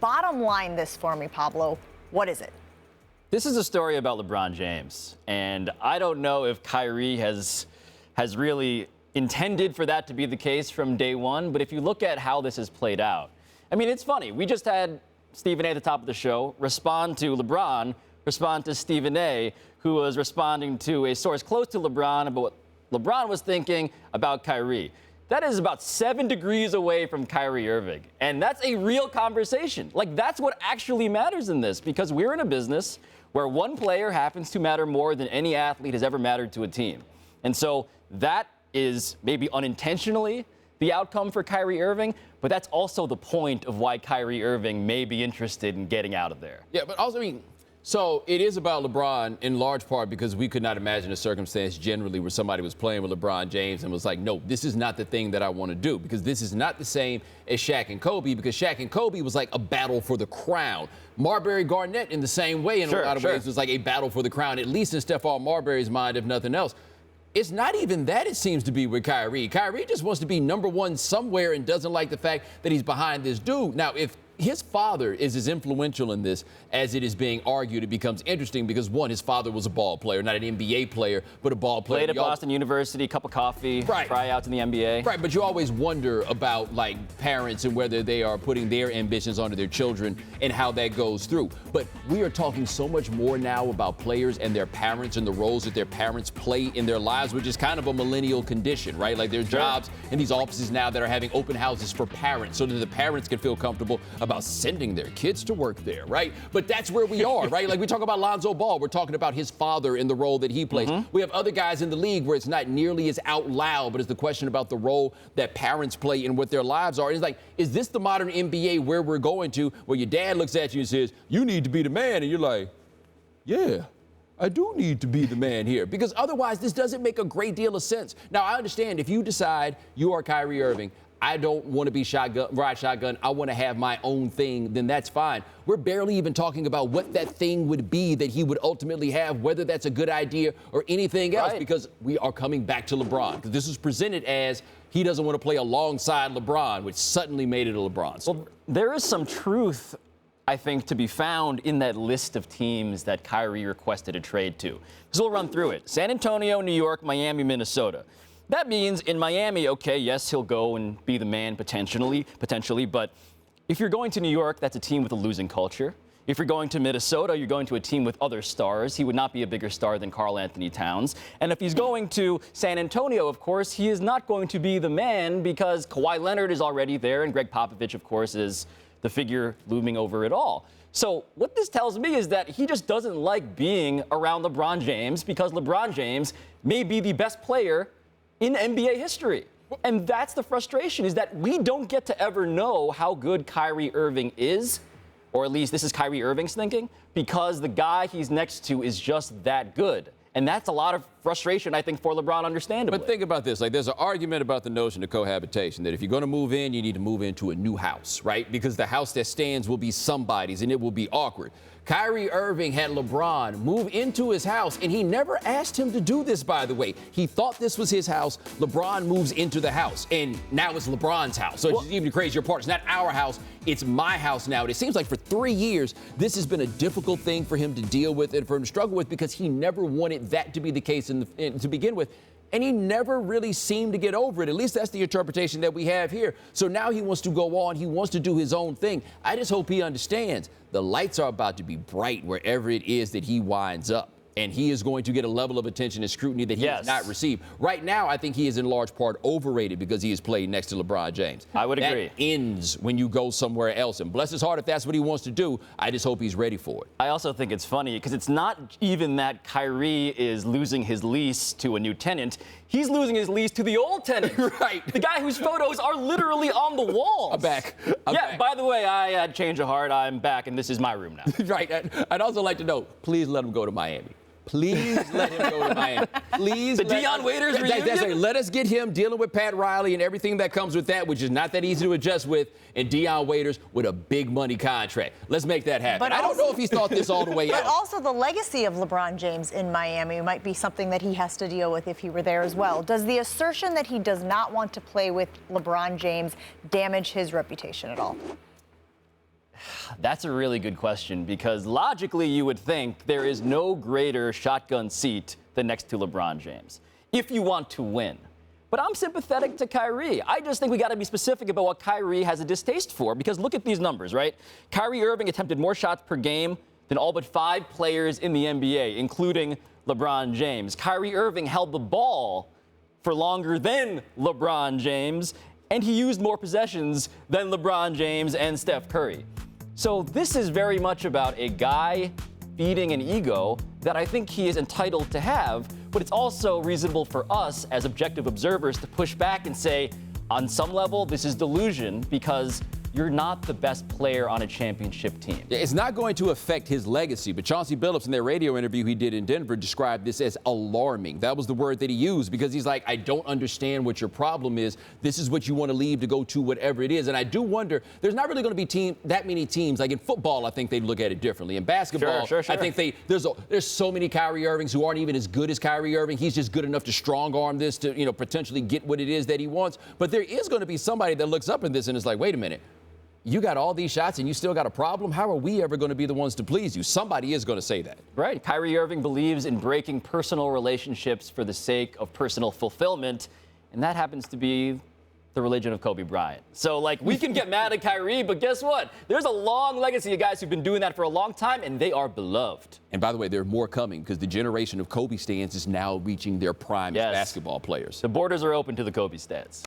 Bottom line this for me, Pablo. What is it? This is a story about LeBron James, and I don't know if Kyrie has really intended for that to be the case from day one, but if you look at how this has played out, I mean, it's funny. We just had Stephen A. at the top of the show respond to LeBron, respond to Stephen A., who was responding to a source close to LeBron about what LeBron was thinking about Kyrie. That is about 7 degrees away from Kyrie Irving. And that's a real conversation. Like, that's what actually matters in this, because we're in a business where one player happens to matter more than any athlete has ever mattered to a team. And so that is maybe unintentionally the outcome for Kyrie Irving, but that's also the point of why Kyrie Irving may be interested in getting out of there. Yeah, but also, I mean, so it is about LeBron in large part because we could not imagine a circumstance generally where somebody was playing with LeBron James and was like, no, this is not the thing that I want to do, because this is not the same as Shaq and Kobe, because Shaq and Kobe was like a battle for the crown. Marbury Garnett in the same way in a lot of ways was like a battle for the crown, at least in Stephon Marbury's mind, if nothing else. It's not even that, it seems to be, with Kyrie. Kyrie just wants to be number one somewhere and doesn't like the fact that he's behind this dude. Now, if his father is as influential in this as it is being argued, it becomes interesting because, one, his father was a ball player, not an NBA player, but a ball player. Played at Boston University, cup of coffee, tryouts in the NBA. Right, but you always wonder about, like, parents and whether they are putting their ambitions onto their children and how that goes through. But we are talking so much more now about players and their parents and the roles that their parents play in their lives, which is kind of a millennial condition, right? Like, there's jobs in these offices now that are having open houses for parents so that the parents can feel comfortable about sending their kids to work there, right? But that's where we are, right? Like, we talk about Lonzo Ball. We're talking about his father and the role that he plays. We have other guys in the league where it's not nearly as out loud, but it's the question about the role that parents play in what their lives are. And it's like, is this the modern NBA where we're going to, where your dad looks at you and says, you need to be the man, and you're like, yeah, I do need to be the man here, because otherwise this doesn't make a great deal of sense. Now, I understand if you decide you are Kyrie Irving, I don't want to be ride shotgun, I want to have my own thing, then that's fine. We're barely even talking about what that thing would be that he would ultimately have, whether that's a good idea or anything else, because we are coming back to LeBron. Because this was presented as he doesn't want to play alongside LeBron, which suddenly made it a LeBron story. Well, there is some truth, I think, to be found in that list of teams that Kyrie requested a trade to. So we'll run through it. San Antonio, New York, Miami, Minnesota. That means in Miami, okay, yes, he'll go and be the man potentially, but if you're going to New York, that's a team with a losing culture. If you're going to Minnesota, you're going to a team with other stars. He would not be a bigger star than Karl Anthony Towns. And if he's going to San Antonio, of course, he is not going to be the man because Kawhi Leonard is already there, and Greg Popovich, of course, is the figure looming over it all. So what this tells me is that he just doesn't like being around LeBron James because LeBron James may be the best player in NBA history. And that's the frustration, is that we don't get to ever know how good Kyrie Irving is, or at least this is Kyrie Irving's thinking, because the guy he's next to is just that good. And that's a lot of frustration, I think, for LeBron, understandably. But think about this. Like, there's an argument about the notion of cohabitation, that if you're going to move in, you need to move into a new house, right? Because the house that stands will be somebody's, and it will be awkward. Kyrie Irving had LeBron move into his house, and he never asked him to do this, by the way. He thought this was his house. LeBron moves into the house, and now it's LeBron's house. So it's even the crazier part. It's not our house. It's my house now. And it seems like for 3 years, this has been a difficult thing for him to deal with and for him to struggle with, because he never wanted that to be the case to begin with. And he never really seemed to get over it. At least that's the interpretation that we have here. So now he wants to go on. He wants to do his own thing. I just hope he understands the lights are about to be bright wherever it is that he winds up. And he is going to get a level of attention and scrutiny that he has not received. Right now, I think he is in large part overrated because he is played next to LeBron James. I would agree. That ends when you go somewhere else. And bless his heart if that's what he wants to do. I just hope he's ready for it. I also think it's funny because it's not even that Kyrie is losing his lease to a new tenant. He's losing his lease to the old tenant. Right. The guy whose photos are literally on the walls. I'm back. By the way, I had change of heart. I'm back, and this is my room now. Right. I'd also like to know, please let him go to Miami. Please let him go to Miami. Please. The Dion Waiters reunion? That's right. Let us get him dealing with Pat Riley and everything that comes with that, which is not that easy to adjust with, and Dion Waiters with a big money contract. Let's make that happen. But I don't know if he's thought this all the way out. But also the legacy of LeBron James in Miami might be something that he has to deal with if he were there as well. Does the assertion that he does not want to play with LeBron James damage his reputation at all? That's a really good question because logically you would think there is no greater shotgun seat than next to LeBron James if you want to win. But I'm sympathetic to Kyrie. I just think we got to be specific about what Kyrie has a distaste for because look at these numbers, right? Kyrie Irving attempted more shots per game than all but 5 players in the NBA, including LeBron James. Kyrie Irving held the ball for longer than LeBron James, and he used more possessions than LeBron James and Steph Curry. So this is very much about a guy feeding an ego that I think he is entitled to have, but it's also reasonable for us as objective observers to push back and say, on some level, this is delusion because you're not the best player on a championship team. It's not going to affect his legacy, but Chauncey Billups in that radio interview he did in Denver described this as alarming. That was the word that he used because he's like, I don't understand what your problem is. This is what you want to leave to go to whatever it is. And I do wonder, there's not really going to be that many teams. Like in football, I think they'd look at it differently. In basketball, Sure. I think there's so many Kyrie Irvings who aren't even as good as Kyrie Irving. He's just good enough to strong arm this to, potentially get what it is that he wants. But there is going to be somebody that looks up at this and is like, wait a minute. You got all these shots and you still got a problem? How are we ever going to be the ones to please you? Somebody is going to say that. Right. Kyrie Irving believes in breaking personal relationships for the sake of personal fulfillment, and that happens to be the religion of Kobe Bryant. So, we can get mad at Kyrie, but guess what? There's a long legacy of guys who've been doing that for a long time, and they are beloved. And by the way, there are more coming because the generation of Kobe stans is now reaching their prime as basketball players. The borders are open to the Kobe stans.